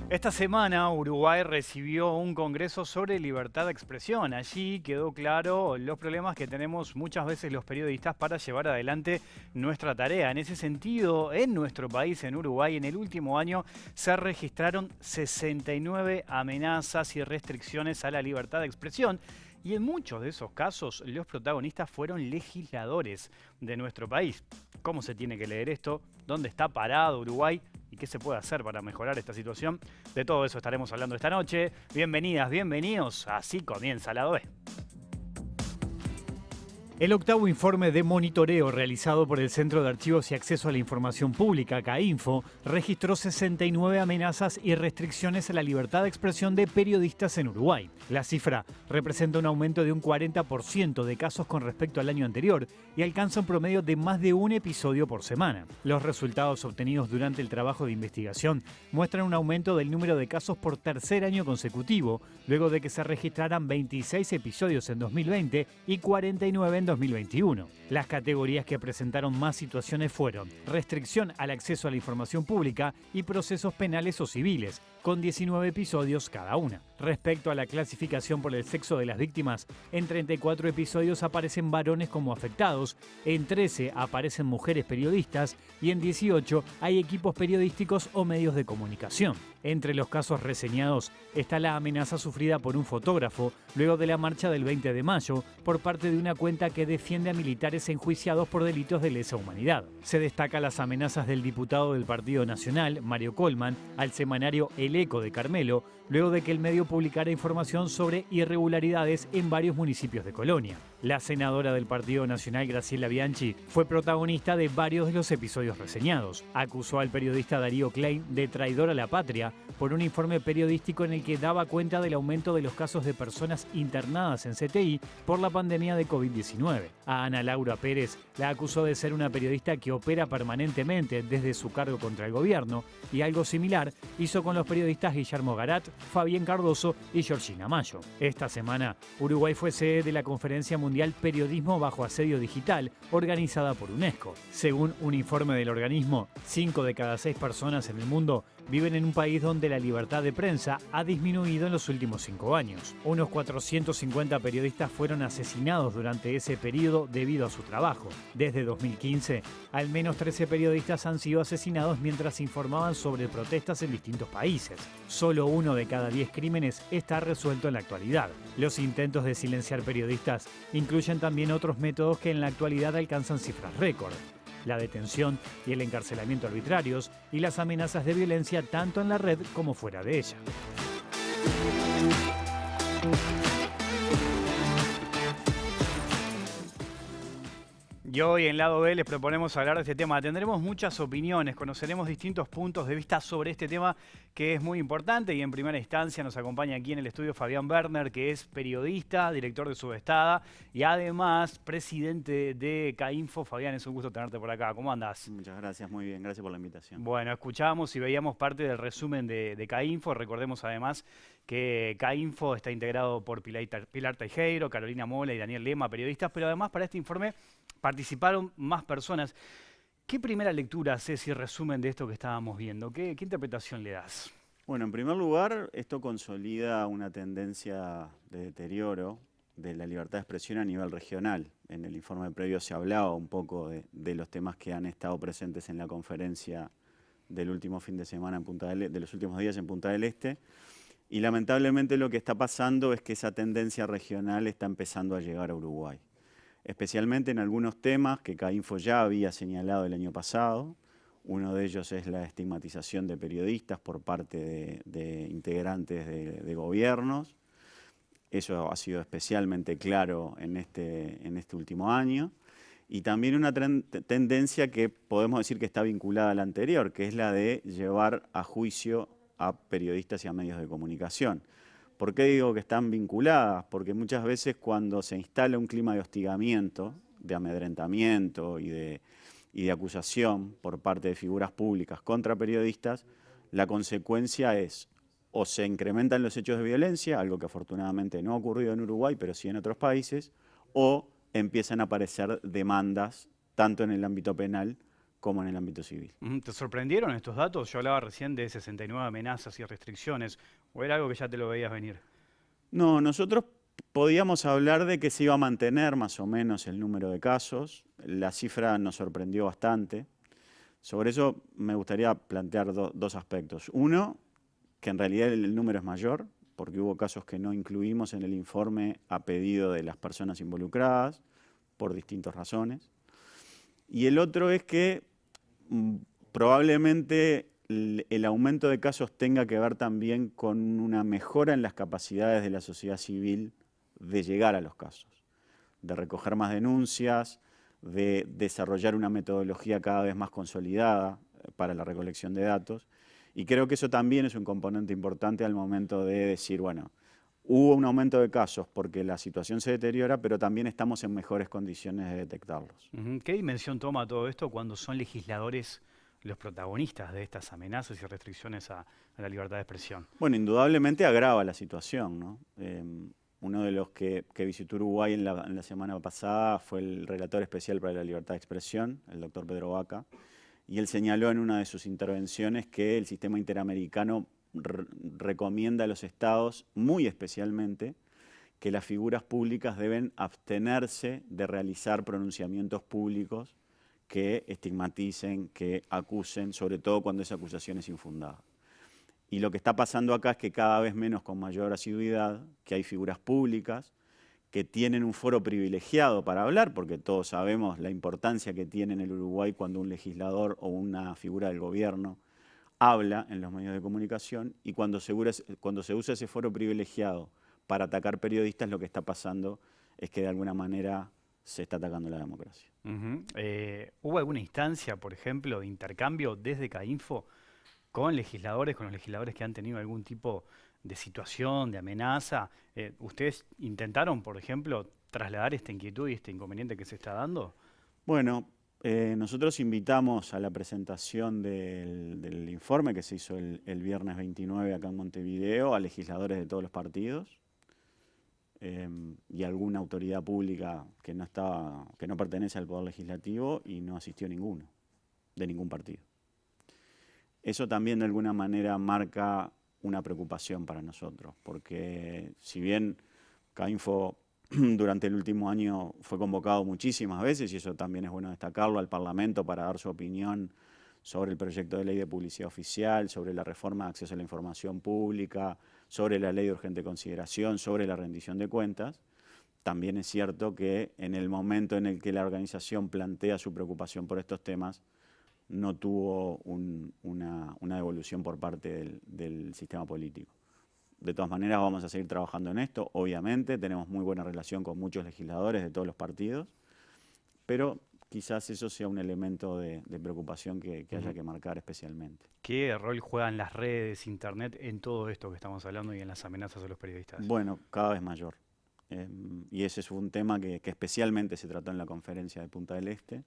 Esta semana Uruguay recibió un congreso sobre libertad de expresión. Allí quedó claro los problemas que tenemos muchas veces los periodistas para llevar adelante nuestra tarea. En ese sentido, en nuestro país, en Uruguay, en el último año se registraron 69 amenazas y restricciones a la libertad de expresión. Y en muchos de esos casos los protagonistas fueron legisladores de nuestro país. ¿Cómo se tiene que leer esto? ¿Dónde está parado Uruguay? ¿Y qué se puede hacer para mejorar esta situación? De todo eso estaremos hablando esta noche. Bienvenidas, bienvenidos. Así comienza Lado B. El octavo informe de monitoreo realizado por el Centro de Archivos y Acceso a la Información Pública, CAINFO, registró 69 amenazas y restricciones a la libertad de expresión de periodistas en Uruguay. La cifra representa un aumento de un 40% de casos con respecto al año anterior y alcanza un promedio de más de un episodio por semana. Los resultados obtenidos durante el trabajo de investigación muestran un aumento del número de casos por tercer año consecutivo, luego de que se registraran 26 episodios en 2020 y 49 en 2021. Las categorías que presentaron más situaciones fueron restricción al acceso a la información pública y procesos penales o civiles, con 19 episodios cada una. Respecto a la clasificación por el sexo de las víctimas, en 34 episodios aparecen varones como afectados, en 13 aparecen mujeres periodistas y en 18 hay equipos periodísticos o medios de comunicación. Entre los casos reseñados está la amenaza sufrida por un fotógrafo luego de la marcha del 20 de mayo por parte de una cuenta que defiende a militares enjuiciados por delitos de lesa humanidad. Se destaca las amenazas del diputado del Partido Nacional, Mario Colman, al semanario El Eco de Carmelo, luego de que el medio publicara información sobre irregularidades en varios municipios de Colonia. La senadora del Partido Nacional, Graciela Bianchi, fue protagonista de varios de los episodios reseñados. Acusó al periodista Darío Klein de traidor a la patria por un informe periodístico en el que daba cuenta del aumento de los casos de personas internadas en CTI por la pandemia de COVID-19. A Ana Laura Pérez la acusó de ser una periodista que opera permanentemente desde su cargo contra el gobierno y algo similar hizo con los periodistas Guillermo Garat, Fabián Cardoso y Georgina Mayo. Esta semana, Uruguay fue sede de la Conferencia Mundial Periodismo bajo Asedio Digital, organizada por UNESCO. Según un informe del organismo, 5 de cada 6 personas en el mundo viven en un país donde la libertad de prensa ha disminuido en los últimos 5 años. Unos 450 periodistas fueron asesinados durante ese periodo debido a su trabajo. Desde 2015, al menos 13 periodistas han sido asesinados mientras informaban sobre protestas en distintos países. Solo 1 de cada 10 crímenes está resuelto en la actualidad. Los intentos de silenciar periodistas incluyen también otros métodos que en la actualidad alcanzan cifras récord: la detención y el encarcelamiento arbitrarios y las amenazas de violencia tanto en la red como fuera de ella. Y hoy en Lado B les proponemos hablar de este tema. Tendremos muchas opiniones, conoceremos distintos puntos de vista sobre este tema que es muy importante, y en primera instancia nos acompaña aquí en el estudio Fabián Werner, que es periodista, director de Subestada y además presidente de CAINFO. Fabián, es un gusto tenerte por acá. ¿Cómo andás? Muchas gracias, muy bien, gracias por la invitación. Bueno, escuchábamos y veíamos parte del resumen de CAINFO. Recordemos además que CAINFO está integrado por Pilar Teijeiro, Carolina Mola y Daniel Lema, periodistas, pero además para este informe participaron más personas. ¿Qué primera lectura haces y resumen de esto que estábamos viendo? ¿Qué interpretación le das? Bueno, en primer lugar, esto consolida una tendencia de deterioro de la libertad de expresión a nivel regional. En el informe previo se hablaba un poco de los temas que han estado presentes en la conferencia del último fin de semana de los últimos días en Punta del Este. Y lamentablemente lo que está pasando es que esa tendencia regional está empezando a llegar a Uruguay, especialmente en algunos temas que CAINFO ya había señalado el año pasado. Uno de ellos es la estigmatización de periodistas por parte de integrantes de gobiernos. Eso ha sido especialmente claro en este último año. Y también una tendencia que podemos decir que está vinculada a la anterior, que es la de llevar a juicio a periodistas y a medios de comunicación. ¿Por qué digo que están vinculadas? Porque muchas veces cuando se instala un clima de hostigamiento, de amedrentamiento y de acusación por parte de figuras públicas contra periodistas, la consecuencia es o se incrementan los hechos de violencia, algo que afortunadamente no ha ocurrido en Uruguay, pero sí en otros países, o empiezan a aparecer demandas tanto en el ámbito penal como en el ámbito civil. ¿Te sorprendieron estos datos? Yo hablaba recién de 69 amenazas y restricciones, ¿o era algo que ya te lo veías venir? No, nosotros podíamos hablar de que se iba a mantener más o menos el número de casos. La cifra nos sorprendió bastante. Sobre eso me gustaría plantear dos aspectos. Uno, que en realidad el número es mayor, porque hubo casos que no incluimos en el informe a pedido de las personas involucradas, por distintas razones. Y el otro es que probablemente el aumento de casos tenga que ver también con una mejora en las capacidades de la sociedad civil de llegar a los casos, de recoger más denuncias, de desarrollar una metodología cada vez más consolidada para la recolección de datos. Y creo que eso también es un componente importante al momento de decir, bueno, hubo un aumento de casos porque la situación se deteriora, pero también estamos en mejores condiciones de detectarlos. ¿Qué dimensión toma todo esto cuando son legisladores los protagonistas de estas amenazas y restricciones a la libertad de expresión? Bueno, indudablemente agrava la situación, ¿no? Uno de los que visitó Uruguay en la semana pasada fue el relator especial para la libertad de expresión, el doctor Pedro Vaca, y él señaló en una de sus intervenciones que el sistema interamericano recomienda a los estados, muy especialmente, que las figuras públicas deben abstenerse de realizar pronunciamientos públicos que estigmaticen, que acusen, sobre todo cuando esa acusación es infundada. Y lo que está pasando acá es que cada vez menos, con mayor asiduidad, que hay figuras públicas que tienen un foro privilegiado para hablar, porque todos sabemos la importancia que tiene en el Uruguay cuando un legislador o una figura del gobierno habla en los medios de comunicación, y cuando se usa ese foro privilegiado para atacar periodistas, lo que está pasando es que de alguna manera se está atacando la democracia. ¿Hubo alguna instancia, por ejemplo, de intercambio desde CAINFO con los legisladores que han tenido algún tipo de situación, de amenaza? ¿Ustedes intentaron, por ejemplo, trasladar esta inquietud y este inconveniente que se está dando? Bueno, nosotros invitamos a la presentación del informe que se hizo el viernes 29 acá en Montevideo a legisladores de todos los partidos y alguna autoridad pública que no pertenece al Poder Legislativo, y no asistió ninguno, de ningún partido. Eso también de alguna manera marca una preocupación para nosotros, porque si bien CAINFO durante el último año fue convocado muchísimas veces, y eso también es bueno destacarlo, al Parlamento para dar su opinión sobre el proyecto de ley de publicidad oficial, sobre la reforma de acceso a la información pública, sobre la ley de urgente consideración, sobre la rendición de cuentas, también es cierto que en el momento en el que la organización plantea su preocupación por estos temas, no tuvo una devolución por parte del sistema político. De todas maneras, vamos a seguir trabajando en esto, obviamente, tenemos muy buena relación con muchos legisladores de todos los partidos, pero quizás eso sea un elemento de preocupación que haya que marcar especialmente. ¿Qué rol juegan las redes, internet, en todo esto que estamos hablando y en las amenazas a los periodistas? Bueno, cada vez mayor. Y ese es un tema que especialmente se trató en la conferencia de Punta del Este.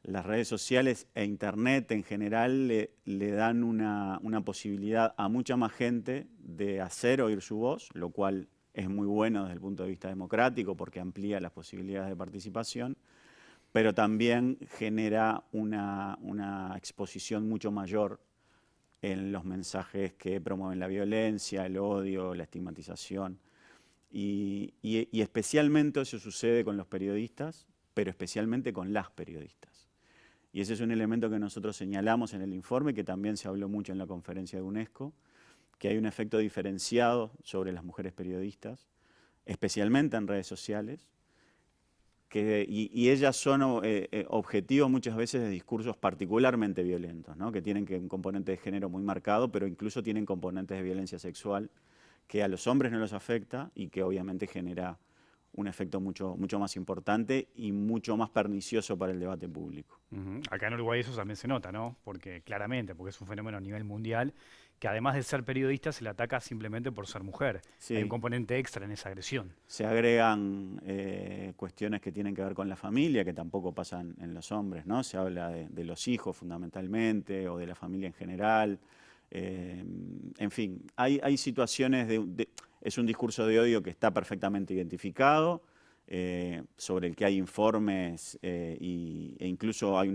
Las redes sociales e internet en general le dan una posibilidad a mucha más gente de hacer oír su voz, lo cual es muy bueno desde el punto de vista democrático porque amplía las posibilidades de participación, pero también genera una exposición mucho mayor en los mensajes que promueven la violencia, el odio, la estigmatización. Y especialmente eso sucede con los periodistas, pero especialmente con las periodistas. Y ese es un elemento que nosotros señalamos en el informe, que también se habló mucho en la conferencia de UNESCO, que hay un efecto diferenciado sobre las mujeres periodistas, especialmente en redes sociales, y ellas son objetivos muchas veces de discursos particularmente violentos, ¿no? Que tienen un componente de género muy marcado, pero incluso tienen componentes de violencia sexual que a los hombres no los afecta y que obviamente genera un efecto mucho más importante y mucho más pernicioso para el debate público. Acá en Uruguay eso también se nota, ¿no? Porque es un fenómeno a nivel mundial que además de ser periodista se le ataca simplemente por ser mujer. Sí. Hay un componente extra en esa agresión. Se agregan cuestiones que tienen que ver con la familia, que tampoco pasan en los hombres, ¿no? Se habla de los hijos fundamentalmente o de la familia en general. En fin, hay situaciones es un discurso de odio que está perfectamente identificado, sobre el que hay informes e incluso hay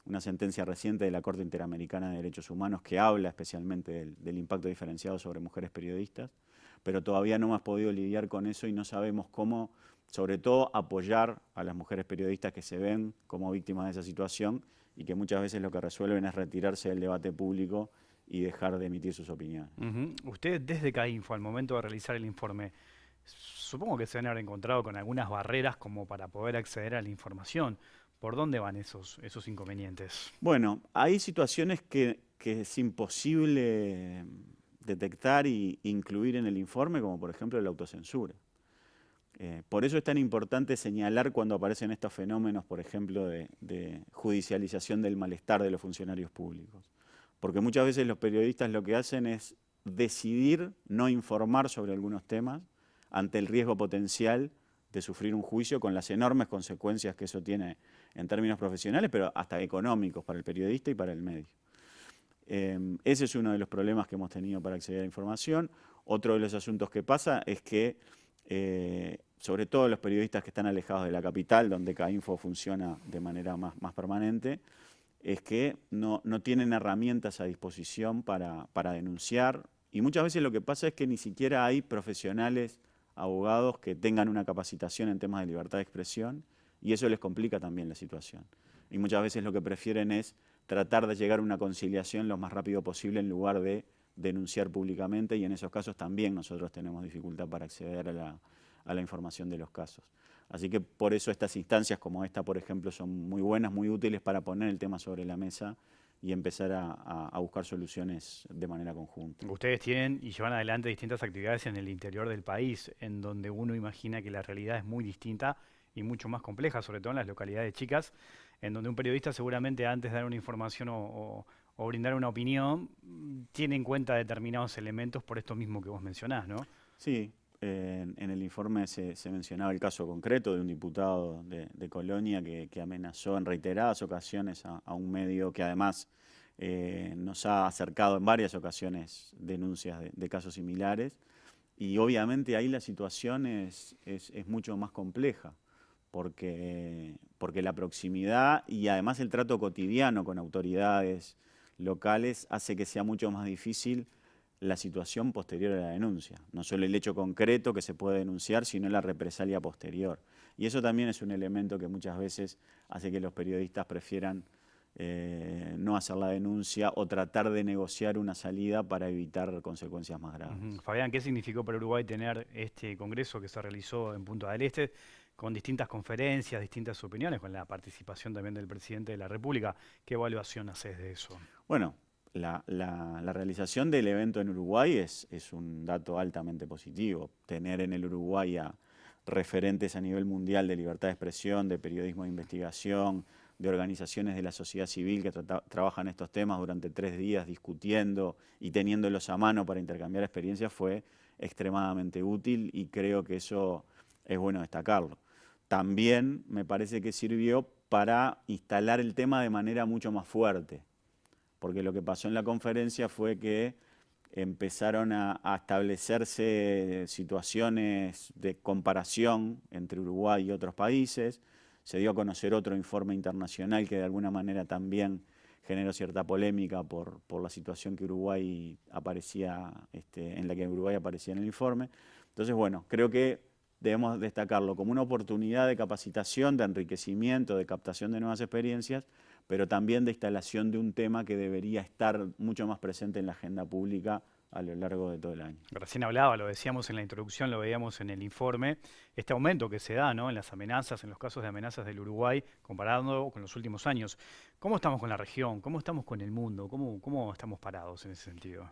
una sentencia reciente de la Corte Interamericana de Derechos Humanos que habla especialmente del impacto diferenciado sobre mujeres periodistas, pero todavía no hemos podido lidiar con eso y no sabemos cómo, sobre todo, apoyar a las mujeres periodistas que se ven como víctimas de esa situación y que muchas veces lo que resuelven es retirarse del debate público y dejar de emitir sus opiniones. Usted desde CAINFO, al momento de realizar el informe, supongo que se van a haber encontrado con algunas barreras como para poder acceder a la información. ¿Por dónde van esos inconvenientes? Bueno, hay situaciones que es imposible detectar e incluir en el informe, como por ejemplo la autocensura. Por eso es tan importante señalar cuando aparecen estos fenómenos, por ejemplo, de judicialización del malestar de los funcionarios públicos. Porque muchas veces los periodistas lo que hacen es decidir no informar sobre algunos temas ante el riesgo potencial de sufrir un juicio con las enormes consecuencias que eso tiene en términos profesionales, pero hasta económicos para el periodista y para el medio. Ese es uno de los problemas que hemos tenido para acceder a la información. Otro de los asuntos que pasa es que, sobre todo los periodistas que están alejados de la capital, donde CAINFO funciona de manera más permanente, es que no tienen herramientas a disposición para denunciar. Y muchas veces lo que pasa es que ni siquiera hay profesionales, abogados que tengan una capacitación en temas de libertad de expresión, y eso les complica también la situación. Y muchas veces lo que prefieren es tratar de llegar a una conciliación lo más rápido posible en lugar de denunciar públicamente, y en esos casos también nosotros tenemos dificultad para acceder a la información de los casos. Así que por eso estas instancias como esta, por ejemplo, son muy buenas, muy útiles para poner el tema sobre la mesa y empezar a buscar soluciones de manera conjunta. Ustedes tienen y llevan adelante distintas actividades en el interior del país, en donde uno imagina que la realidad es muy distinta y mucho más compleja, sobre todo en las localidades chicas, en donde un periodista seguramente antes de dar una información o brindar una opinión, tiene en cuenta determinados elementos por esto mismo que vos mencionás, ¿no? Sí, en el informe se mencionaba el caso concreto de un diputado de Colonia que amenazó en reiteradas ocasiones a un medio que además nos ha acercado en varias ocasiones denuncias de casos similares, y obviamente ahí la situación es mucho más compleja porque la proximidad y además el trato cotidiano con autoridades locales hace que sea mucho más difícil la situación posterior a la denuncia. No solo el hecho concreto que se puede denunciar, sino la represalia posterior. Y eso también es un elemento que muchas veces hace que los periodistas prefieran no hacer la denuncia o tratar de negociar una salida para evitar consecuencias más graves. Fabián, ¿qué significó para Uruguay tener este congreso que se realizó en Punta del Este, con distintas conferencias, distintas opiniones, con la participación también del presidente de la República? ¿Qué evaluación haces de eso? Bueno, la realización del evento en Uruguay es un dato altamente positivo. Tener en el Uruguay a referentes a nivel mundial de libertad de expresión, de periodismo de investigación, de organizaciones de la sociedad civil que trabajan estos temas durante 3 días discutiendo y teniéndolos a mano para intercambiar experiencias fue extremadamente útil, y creo que eso es bueno destacarlo. También me parece que sirvió para instalar el tema de manera mucho más fuerte, porque lo que pasó en la conferencia fue que empezaron a establecerse situaciones de comparación entre Uruguay y otros países. Se dio a conocer otro informe internacional que de alguna manera también generó cierta polémica por la situación que Uruguay aparecía, en la que Uruguay aparecía en el informe. Entonces, bueno, creo que debemos destacarlo como una oportunidad de capacitación, de enriquecimiento, de captación de nuevas experiencias, pero también de instalación de un tema que debería estar mucho más presente en la agenda pública a lo largo de todo el año. Recién hablaba, lo decíamos en la introducción, lo veíamos en el informe, este aumento que se da, ¿no?, en las amenazas, en los casos de amenazas del Uruguay, comparando con los últimos años. ¿Cómo estamos con la región? ¿Cómo estamos con el mundo? ¿Cómo estamos parados en ese sentido?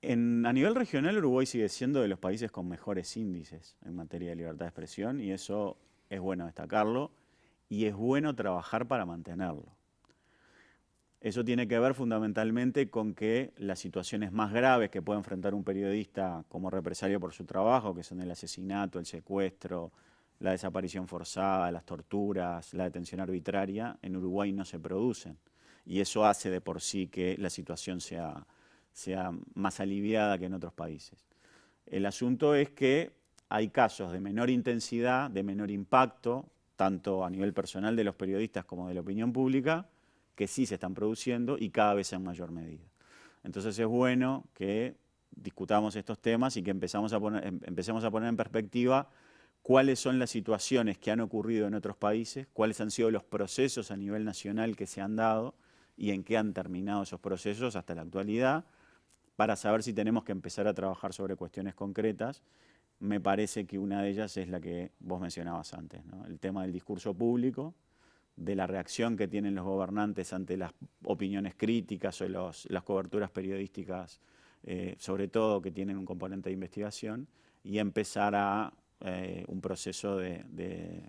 A nivel regional, Uruguay sigue siendo de los países con mejores índices en materia de libertad de expresión, y eso es bueno destacarlo y es bueno trabajar para mantenerlo. Eso tiene que ver fundamentalmente con que las situaciones más graves que puede enfrentar un periodista como represalia por su trabajo, que son el asesinato, el secuestro, la desaparición forzada, las torturas, la detención arbitraria, en Uruguay no se producen. Y eso hace de por sí que la situación sea más aliviada que en otros países. El asunto es que hay casos de menor intensidad, de menor impacto, tanto a nivel personal de los periodistas como de la opinión pública, que sí se están produciendo y cada vez en mayor medida. Entonces es bueno que discutamos estos temas y que empecemos a poner en perspectiva cuáles son las situaciones que han ocurrido en otros países, cuáles han sido los procesos a nivel nacional que se han dado y en qué han terminado esos procesos hasta la actualidad, para saber si tenemos que empezar a trabajar sobre cuestiones concretas. Me parece que una de ellas es la que vos mencionabas antes, ¿no? El tema del discurso público, de la reacción que tienen los gobernantes ante las opiniones críticas o las coberturas periodísticas, sobre todo que tienen un componente de investigación, y empezar a un proceso de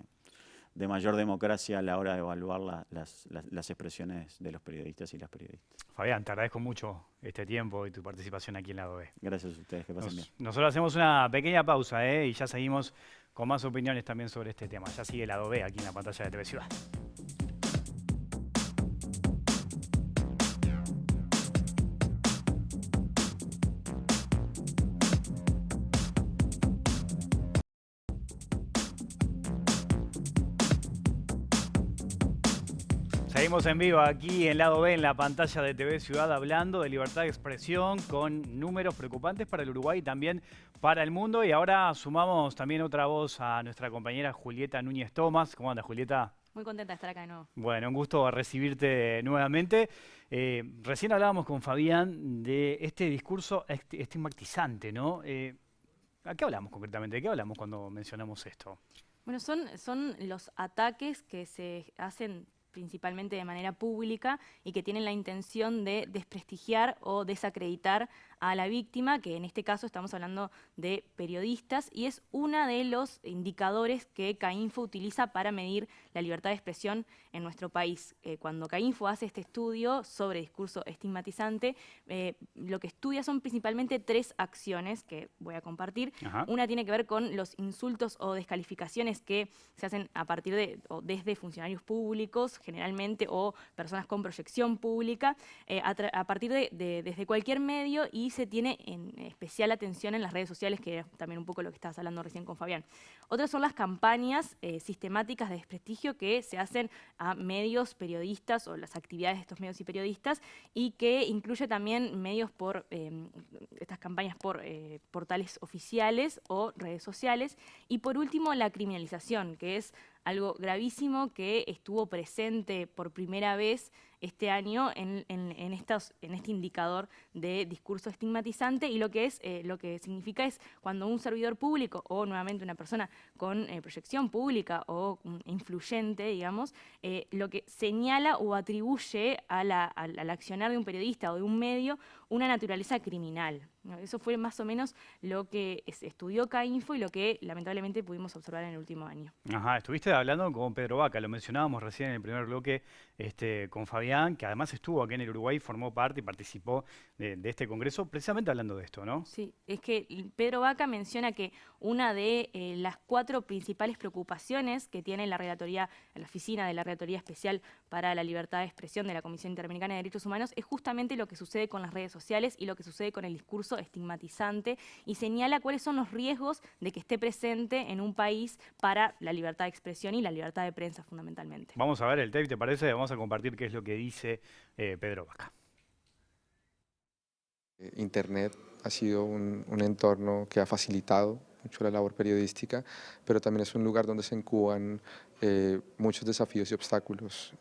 mayor democracia a la hora de evaluar las expresiones de los periodistas y las periodistas. Fabián, te agradezco mucho este tiempo y tu participación aquí en Lado B. Gracias a ustedes, que pasen bien. Nosotros hacemos una pequeña pausa y ya seguimos con más opiniones también sobre este tema. Ya sigue Lado B aquí en la pantalla de TV Ciudad. Seguimos en vivo aquí en Lado B, en la pantalla de TV Ciudad, hablando de libertad de expresión con números preocupantes para el Uruguay y también para el mundo. Y ahora sumamos también otra voz a nuestra compañera Julieta Núñez Tomás. ¿Cómo andas, Julieta? Muy contenta de estar acá de nuevo. Bueno, un gusto recibirte nuevamente. Recién hablábamos con Fabián de este discurso estigmatizante, ¿no? ¿A qué hablamos concretamente? ¿De qué hablamos cuando mencionamos esto? Bueno, son los ataques que se hacen principalmente de manera pública y que tienen la intención de desprestigiar o desacreditar a la víctima, que en este caso estamos hablando de periodistas, y es uno de los indicadores que CAINFO utiliza para medir la libertad de expresión en nuestro país. Cuando CAINFO hace este estudio sobre discurso estigmatizante, lo que estudia son principalmente 3 acciones que voy a compartir. Ajá. Una tiene que ver con los insultos o descalificaciones que se hacen a partir de o desde funcionarios públicos, generalmente, o personas con proyección pública, a partir desde cualquier medio, y se tiene en especial atención en las redes sociales, que es también un poco lo que estabas hablando recién con Fabián. Otras son las campañas sistemáticas de desprestigio que se hacen a medios, periodistas, o las actividades de estos medios y periodistas, y que incluye también medios por estas campañas por portales oficiales o redes sociales. Y por último, la criminalización, que es algo gravísimo que estuvo presente por primera vez este año en este indicador de discurso estigmatizante, y lo que significa es cuando un servidor público o nuevamente una persona con proyección pública o influyente, digamos, lo que señala o atribuye al accionar de un periodista o de un medio una naturaleza criminal. Eso fue más o menos lo que estudió CAINFO y lo que lamentablemente pudimos observar en el último año. Ajá, estuviste hablando con Pedro Vaca, lo mencionábamos recién en el primer bloque con Fabián, que además estuvo aquí en el Uruguay, formó parte y participó de este congreso, precisamente hablando de esto, ¿no? Sí, es que Pedro Vaca menciona que una de las 4 principales preocupaciones que tiene la oficina de la Relatoría Especial para la Libertad de Expresión de la Comisión Interamericana de Derechos Humanos es justamente lo que sucede con las redes sociales y lo que sucede con el discurso estigmatizante, y señala cuáles son los riesgos de que esté presente en un país para la libertad de expresión y la libertad de prensa fundamentalmente. Vamos a ver el tape, ¿te parece? Vamos a compartir qué es lo que dice Pedro Vaca. Internet ha sido un entorno que ha facilitado mucho la labor periodística, pero también es un lugar donde se incuban muchos desafíos y obstáculos.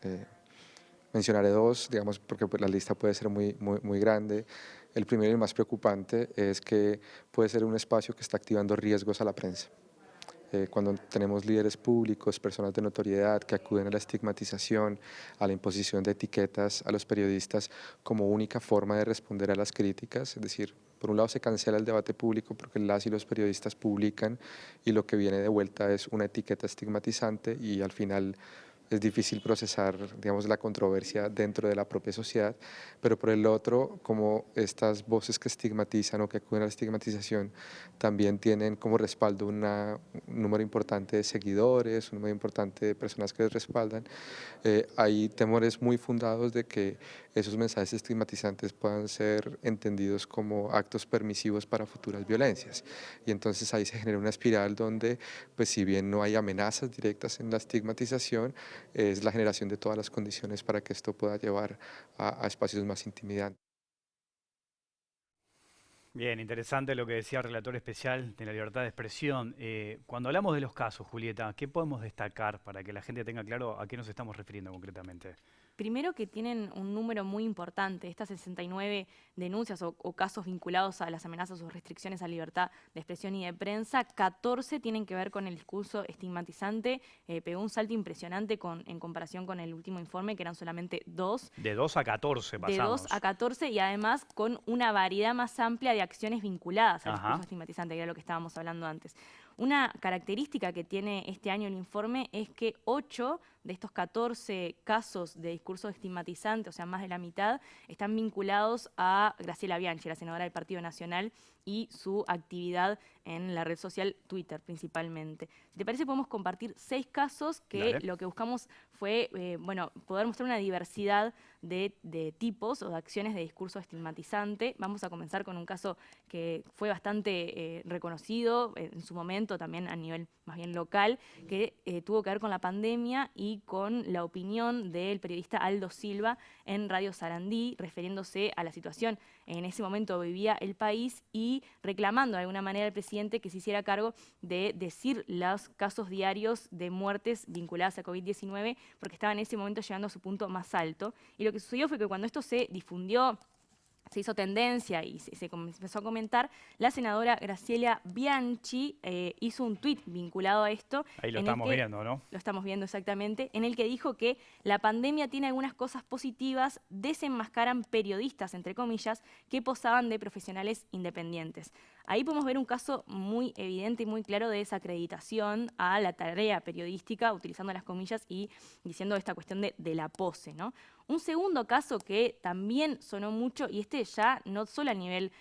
Mencionaré 2, digamos, porque la lista puede ser muy grande. El primero y el más preocupante es que puede ser un espacio que está activando riesgos a la prensa. Cuando tenemos líderes públicos, personas de notoriedad que acuden a la estigmatización, a la imposición de etiquetas a los periodistas como única forma de responder a las críticas, es decir, por un lado se cancela el debate público porque las y los periodistas publican y lo que viene de vuelta es una etiqueta estigmatizante, y al final es difícil procesar, digamos, la controversia dentro de la propia sociedad. Pero por el otro, como estas voces que estigmatizan o que acuden a la estigmatización también tienen como respaldo un número importante de seguidores, un número importante de personas que les respaldan, hay temores muy fundados de que esos mensajes estigmatizantes puedan ser entendidos como actos permisivos para futuras violencias. Y entonces ahí se genera una espiral donde, pues si bien no hay amenazas directas en la estigmatización, es la generación de todas las condiciones para que esto pueda llevar a espacios más intimidantes. Bien, interesante lo que decía el relator especial de la libertad de expresión. Cuando hablamos de los casos, Julieta, ¿qué podemos destacar para que la gente tenga claro a qué nos estamos refiriendo concretamente? Primero que tienen un número muy importante, estas 69 denuncias o casos vinculados a las amenazas o restricciones a libertad de expresión y de prensa, 14 tienen que ver con el discurso estigmatizante, pegó un salto impresionante en comparación con el último informe, que eran solamente 2. De 2 a 14 De 2 pasamos. a 14 y además con una variedad más amplia de acciones vinculadas al Ajá. discurso estigmatizante, que era lo que estábamos hablando antes. Una característica que tiene este año el informe es que 8 de estos 14 casos de discurso estigmatizante, o sea, más de la mitad, están vinculados a Graciela Bianchi, la senadora del Partido Nacional, y su actividad en la red social Twitter principalmente. Si te parece, podemos compartir 6 casos que Dale. lo que buscamos fue poder mostrar una diversidad de tipos o de acciones de discurso estigmatizante. Vamos a comenzar con un caso que fue bastante reconocido en su momento, también a nivel más bien local, que tuvo que ver con la pandemia y con la opinión del periodista Aldo Silva en Radio Sarandí, refiriéndose a la situación en ese momento vivía el país y reclamando de alguna manera al presidente que se hiciera cargo de decir los casos diarios de muertes vinculadas a COVID-19, porque estaba en ese momento llegando a su punto más alto. Y lo que sucedió fue que cuando esto se difundió, se hizo tendencia y se empezó a comentar, la senadora Graciela Bianchi hizo un tuit vinculado a esto. Ahí lo en el estamos que- viendo, ¿no? Lo estamos viendo exactamente, en el que dijo que la pandemia tiene algunas cosas positivas, desenmascaran periodistas, entre comillas, que posaban de profesionales independientes. Ahí podemos ver un caso muy evidente y muy claro de desacreditación a la tarea periodística, utilizando las comillas y diciendo esta cuestión de la pose, ¿no? Un segundo caso que también sonó mucho, y este ya no solo a nivel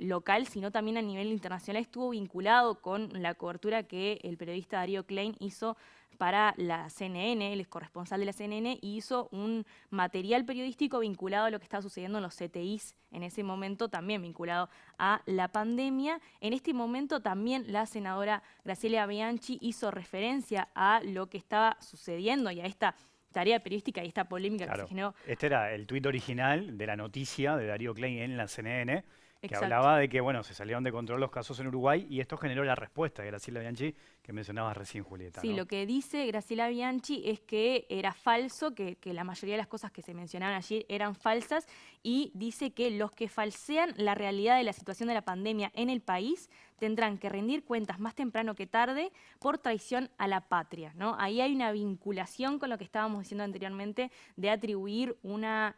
local, sino también a nivel internacional, estuvo vinculado con la cobertura que el periodista Darío Klein hizo para la CNN, él es corresponsal de la CNN, y hizo un material periodístico vinculado a lo que estaba sucediendo en los CTIs en ese momento, también vinculado a la pandemia. En este momento también la senadora Graciela Bianchi hizo referencia a lo que estaba sucediendo y a esta tarea periodística y esta polémica que Claro. se generó. Este era el tuit original de la noticia de Darío Klein en la CNN, que Exacto. hablaba de que, bueno, se salieron de control los casos en Uruguay y esto generó la respuesta de Graciela Bianchi que mencionabas recién, Julieta, Sí, ¿no? lo que dice Graciela Bianchi es que era falso, que la mayoría de las cosas que se mencionaban allí eran falsas, y dice que los que falsean la realidad de la situación de la pandemia en el país tendrán que rendir cuentas más temprano que tarde por traición a la patria, ¿no? Ahí hay una vinculación con lo que estábamos diciendo anteriormente de atribuir una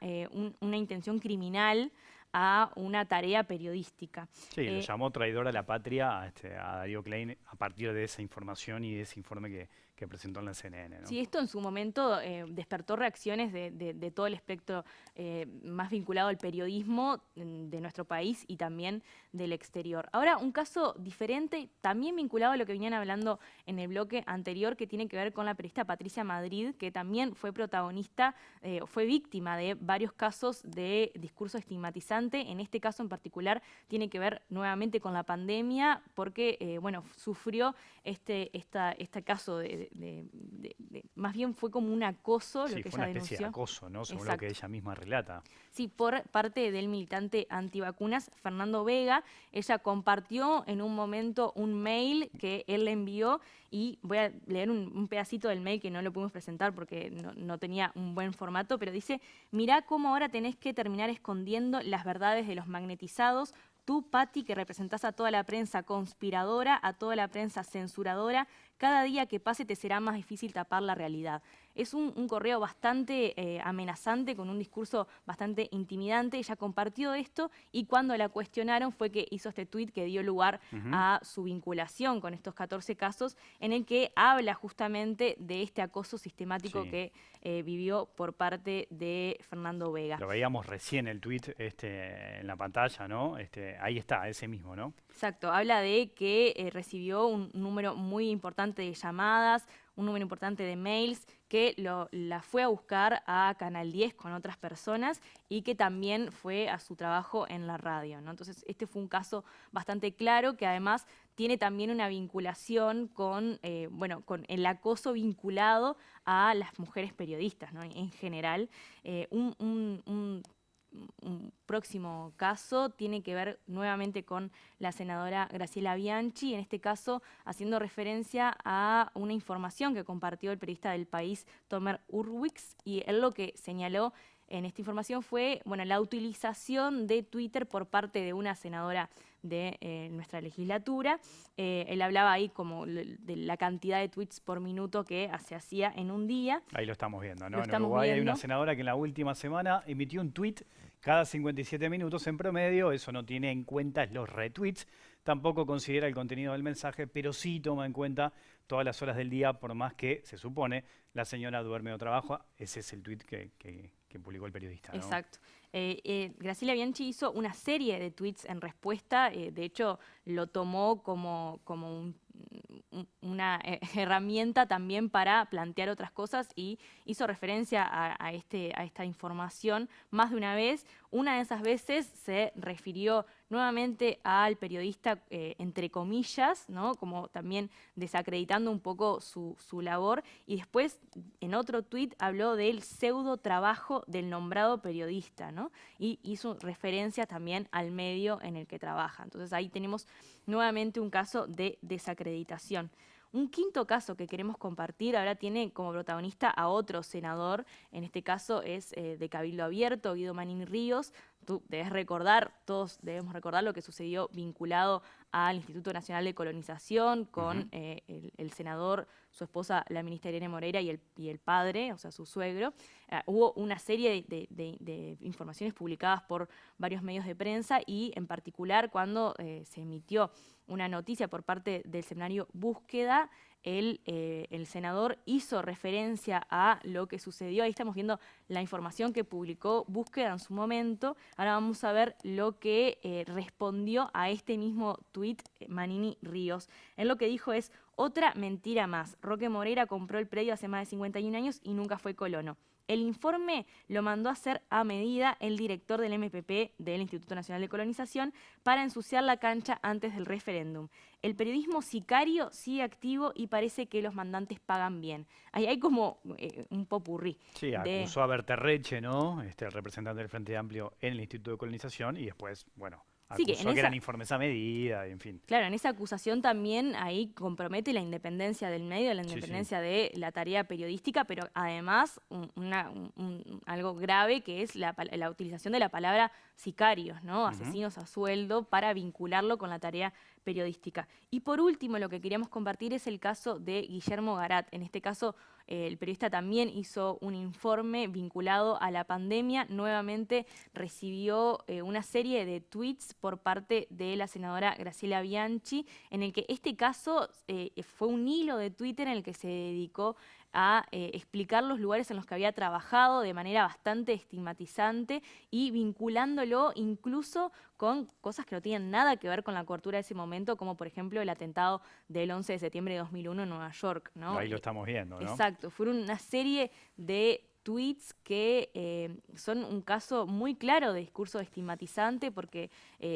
intención criminal a una tarea periodística. Sí, lo llamó traidor a la patria a Darío Klein a partir de esa información y de ese informe que presentó en la CNN, ¿no? Sí, esto en su momento despertó reacciones de todo el espectro más vinculado al periodismo de nuestro país y también del exterior. Ahora, un caso diferente, también vinculado a lo que venían hablando en el bloque anterior, que tiene que ver con la periodista Patricia Madrid, que también fue protagonista, fue víctima de varios casos de discurso estigmatizante. En este caso en particular tiene que ver nuevamente con la pandemia, porque sufrió este caso más bien fue como un acoso, Sí, lo que fue ella una especie de denunció. acoso, ¿no? Según lo Exacto. que ella misma relata. Sí, por parte del militante antivacunas, Fernando Vega. Ella compartió en un momento un mail que él le envió y voy a leer un pedacito del mail que no lo pudimos presentar porque no tenía un buen formato, pero dice: mirá cómo ahora tenés que terminar escondiendo las verdades de los magnetizados. Tú, Pati, que representás a toda la prensa conspiradora, a toda la prensa censuradora, cada día que pase te será más difícil tapar la realidad. Es un correo bastante amenazante, con un discurso bastante intimidante. Ella compartió esto y cuando la cuestionaron fue que hizo este tuit que dio lugar a su vinculación con estos 14 casos, en el que habla justamente de este acoso sistemático Sí. que vivió por parte de Fernando Vega. Lo veíamos recién el tuit en la pantalla, ¿no? Ahí está, ese mismo, ¿no? Exacto, habla de que recibió un número muy importante de llamadas, un número importante de mails, que la fue a buscar a Canal 10 con otras personas y que también fue a su trabajo en la radio, ¿no? Entonces, este fue un caso bastante claro que además tiene también una vinculación con, con el acoso vinculado a las mujeres periodistas, ¿no? En general. Un próximo caso tiene que ver nuevamente con la senadora Graciela Bianchi, en este caso haciendo referencia a una información que compartió el periodista del País, Tomer Urwix, y él lo que señaló en esta información fue la utilización de Twitter por parte de una senadora de nuestra legislatura. Él hablaba ahí como de la cantidad de tweets por minuto que se hacía en un día. Ahí lo estamos viendo, ¿no? En Uruguay hay una senadora que en la última semana emitió un tweet cada 57 minutos en promedio. Eso no tiene en cuenta los retweets, tampoco considera el contenido del mensaje, pero sí toma en cuenta todas las horas del día, por más que, se supone, la señora duerme o trabaja. Ese es el tweet que publicó el periodista, ¿no? Exacto. Graciela Bianchi hizo una serie de tweets en respuesta, de hecho lo tomó como una herramienta también para plantear otras cosas y hizo referencia a esta información más de una vez. Una de esas veces se refirió nuevamente al periodista, entre comillas, ¿no? Como también desacreditando un poco su labor, y después en otro tuit habló del pseudo trabajo del nombrado periodista, ¿no? Y hizo referencia también al medio en el que trabaja. Entonces ahí tenemos nuevamente un caso de desacreditación. Un quinto caso que queremos compartir ahora tiene como protagonista a otro senador, en este caso es de Cabildo Abierto, Guido Manini Ríos. Tú debes recordar, todos debemos recordar lo que sucedió vinculado al Instituto Nacional de Colonización con el senador, su esposa, la ministra Irene Moreira, y el padre, o sea, su suegro. Hubo una serie de informaciones publicadas por varios medios de prensa y en particular cuando se emitió una noticia por parte del semanario Búsqueda, el senador hizo referencia a lo que sucedió. Ahí estamos viendo la información que publicó Búsqueda en su momento. Ahora vamos a ver lo que respondió a este mismo tuit Manini Ríos. Él lo que dijo es: otra mentira más. Roque Moreira compró el predio hace más de 51 años y nunca fue colono. El informe lo mandó a hacer a medida el director del MPP del Instituto Nacional de Colonización para ensuciar la cancha antes del referéndum. El periodismo sicario sigue activo y parece que los mandantes pagan bien. Ahí hay como un popurrí. Sí, acusó a Berterreche, ¿no? El representante del Frente Amplio en el Instituto de Colonización, y después, acusó que eran informes a medida, en fin. Claro, en esa acusación también ahí compromete la independencia del medio, la independencia de la tarea periodística, pero además algo grave que es la utilización de la palabra sicarios, ¿no? Asesinos a sueldo, para vincularlo con la tarea periodística. Y por último, lo que queríamos compartir es el caso de Guillermo Garat. En este caso, el periodista también hizo un informe vinculado a la pandemia. Nuevamente recibió una serie de tweets por parte de la senadora Graciela Bianchi, en el que este caso fue un hilo de Twitter en el que se dedicó a explicar los lugares en los que había trabajado de manera bastante estigmatizante y vinculándolo incluso con cosas que no tenían nada que ver con la cobertura de ese momento, como por ejemplo el atentado del 11 de septiembre de 2001 en Nueva York, ¿no? Ahí lo estamos viendo, ¿no? Exacto, fueron una serie de tweets que son un caso muy claro de discurso estigmatizante, porque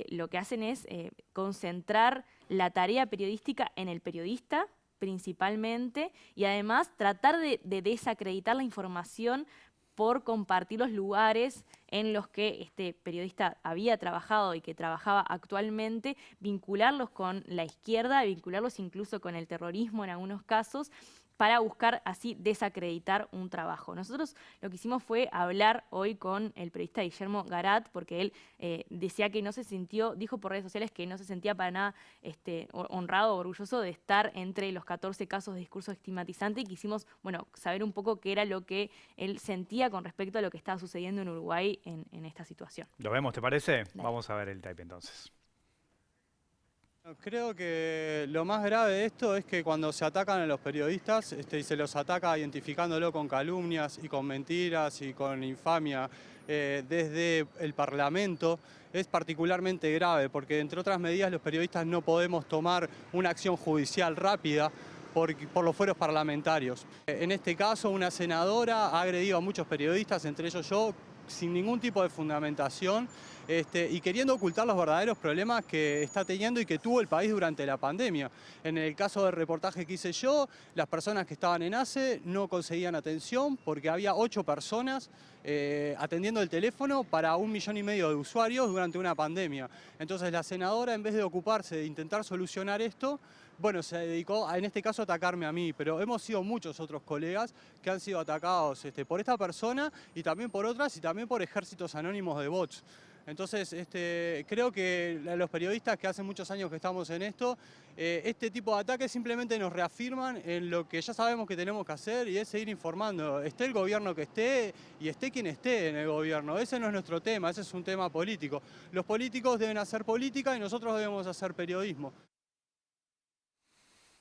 lo que hacen es concentrar la tarea periodística en el periodista principalmente, y además tratar de desacreditar la información por compartir los lugares en los que este periodista había trabajado y que trabajaba actualmente, vincularlos con la izquierda, vincularlos incluso con el terrorismo en algunos casos, para buscar así desacreditar un trabajo. Nosotros lo que hicimos fue hablar hoy con el periodista Guillermo Garat, porque él decía que no se sintió, dijo por redes sociales que no se sentía para nada honrado o orgulloso de estar entre los 14 casos de discurso estigmatizante, y quisimos saber un poco qué era lo que él sentía con respecto a lo que estaba sucediendo en Uruguay en esta situación. ¿Lo vemos, te parece? Dale. Vamos a ver el tape entonces. Creo que lo más grave de esto es que cuando se atacan a los periodistas y se los ataca identificándolo con calumnias y con mentiras y con infamia desde el Parlamento, es particularmente grave, porque entre otras medidas los periodistas no podemos tomar una acción judicial rápida por los fueros parlamentarios. En este caso, una senadora ha agredido a muchos periodistas, entre ellos yo, sin ningún tipo de fundamentación y queriendo ocultar los verdaderos problemas que está teniendo y que tuvo el país durante la pandemia. En el caso del reportaje que hice yo, las personas que estaban en ACE no conseguían atención porque había 8 personas atendiendo el teléfono para 1,5 millones de usuarios durante una pandemia. Entonces la senadora, en vez de ocuparse de intentar solucionar esto, bueno, se dedicó en este caso a atacarme a mí, pero hemos sido muchos otros colegas que han sido atacados por esta persona y también por otras y también por ejércitos anónimos de bots. Entonces, creo que los periodistas que hace muchos años que estamos en esto, este tipo de ataques simplemente nos reafirman en lo que ya sabemos que tenemos que hacer y es seguir informando. Esté el gobierno que esté y esté quien esté en el gobierno. Ese no es nuestro tema, ese es un tema político. Los políticos deben hacer política y nosotros debemos hacer periodismo.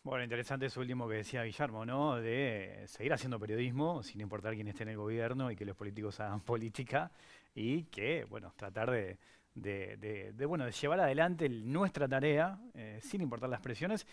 Bueno, interesante eso último que decía Guillermo, ¿no? De seguir haciendo periodismo sin importar quién esté en el gobierno y que los políticos hagan política y que, bueno, tratar de llevar adelante nuestra tarea sin importar las presiones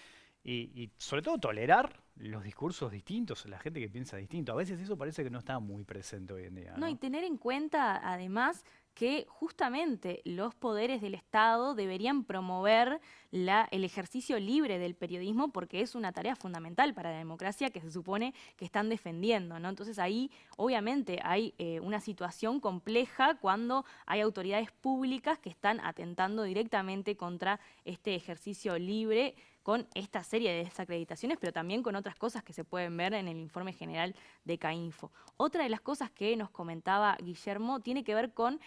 y sobre todo tolerar los discursos distintos, la gente que piensa distinto. A veces eso parece que no está muy presente hoy en día, ¿no? No, y tener en cuenta además que justamente los poderes del Estado deberían promover el ejercicio libre del periodismo porque es una tarea fundamental para la democracia que se supone que están defendiendo, ¿no? Entonces ahí obviamente hay una situación compleja cuando hay autoridades públicas que están atentando directamente contra este ejercicio libre con esta serie de desacreditaciones, pero también con otras cosas que se pueden ver en el informe general de CAINFO. Otra de las cosas que nos comentaba Guillermo tiene que ver con,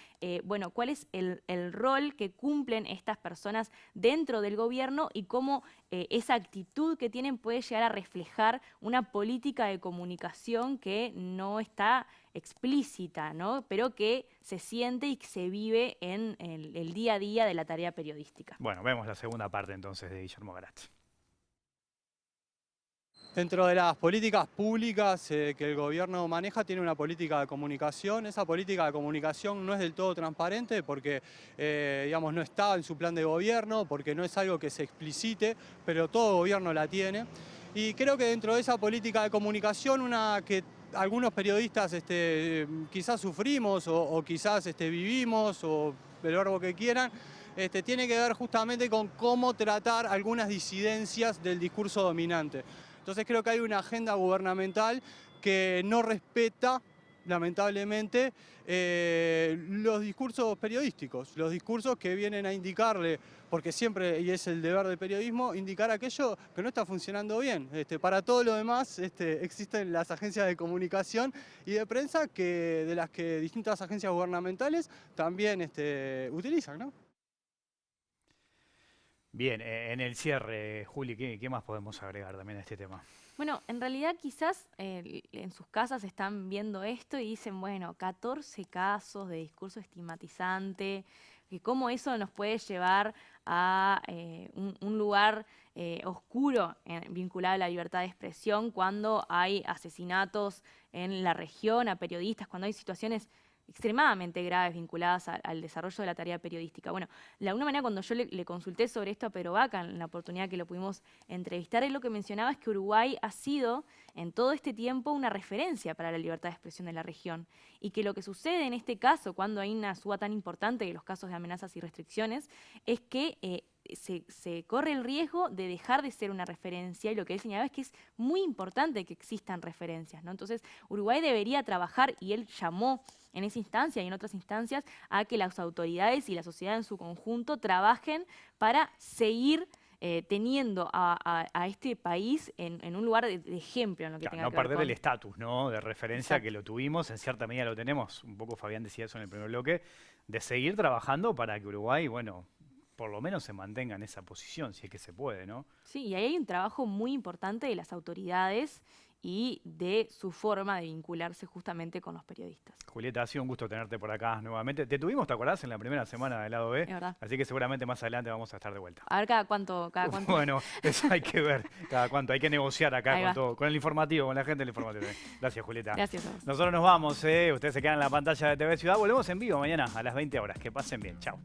cuál es el rol que cumplen estas personas dentro del gobierno y cómo esa actitud que tienen puede llegar a reflejar una política de comunicación que no está explícita, ¿no? Pero que se siente y que se vive en el día a día de la tarea periodística. Bueno, vemos la segunda parte entonces de Guillermo Garat. Dentro de las políticas públicas que el gobierno maneja, tiene una política de comunicación. Esa política de comunicación no es del todo transparente porque, no está en su plan de gobierno, porque no es algo que se explicite, pero todo gobierno la tiene. Y creo que dentro de esa política de comunicación, una que algunos periodistas quizás sufrimos o quizás vivimos, o el verbo que quieran, tiene que ver justamente con cómo tratar algunas disidencias del discurso dominante. Entonces creo que hay una agenda gubernamental que no respeta, lamentablemente, los discursos periodísticos, los discursos que vienen a indicarle, porque siempre, y es el deber del periodismo, indicar aquello que no está funcionando bien. Para todo lo demás existen las agencias de comunicación y de prensa de las que distintas agencias gubernamentales también utilizan, ¿no? Bien, en el cierre, Juli, ¿qué más podemos agregar también a este tema? Bueno, en realidad quizás en sus casas están viendo esto y dicen, bueno, 14 casos de discurso estigmatizante, y cómo eso nos puede llevar a un lugar oscuro vinculado a la libertad de expresión cuando hay asesinatos en la región, a periodistas, cuando hay situaciones extremadamente graves vinculadas al desarrollo de la tarea periodística. Bueno, de alguna manera cuando yo le consulté sobre esto a Pedro Vaca, en la oportunidad que lo pudimos entrevistar, él lo que mencionaba es que Uruguay ha sido en todo este tiempo una referencia para la libertad de expresión de la región y que lo que sucede en este caso, cuando hay una suba tan importante de los casos de amenazas y restricciones, es que se corre el riesgo de dejar de ser una referencia y lo que él señalaba es que es muy importante que existan referencias, ¿no? Entonces Uruguay debería trabajar y él llamó en esa instancia y en otras instancias a que las autoridades y la sociedad en su conjunto trabajen para seguir teniendo a este país en un lugar de ejemplo en lo que Claro, tenga no que ver perder con... el estatus, ¿no? De referencia. Exacto. Que lo tuvimos, en cierta medida lo tenemos, un poco Fabián decía eso en el primer bloque, de seguir trabajando para que Uruguay, bueno, por lo menos se mantenga en esa posición, si es que se puede, ¿no? Sí, y ahí hay un trabajo muy importante de las autoridades y de su forma de vincularse justamente con los periodistas. Julieta, ha sido un gusto tenerte por acá nuevamente. Te tuvimos, ¿te acordás? En la primera semana del lado B. Es verdad. Así que seguramente más adelante vamos a estar de vuelta. A ver cada cuánto. Bueno, eso hay que ver cada cuánto. Hay que negociar acá Ahí con va. todo, con el informativo, con la gente del informativo. Gracias, Julieta. Gracias a vos. Nosotros nos vamos, ustedes se quedan en la pantalla de TV Ciudad. Volvemos en vivo mañana a las 20 horas. Que pasen bien. Chao.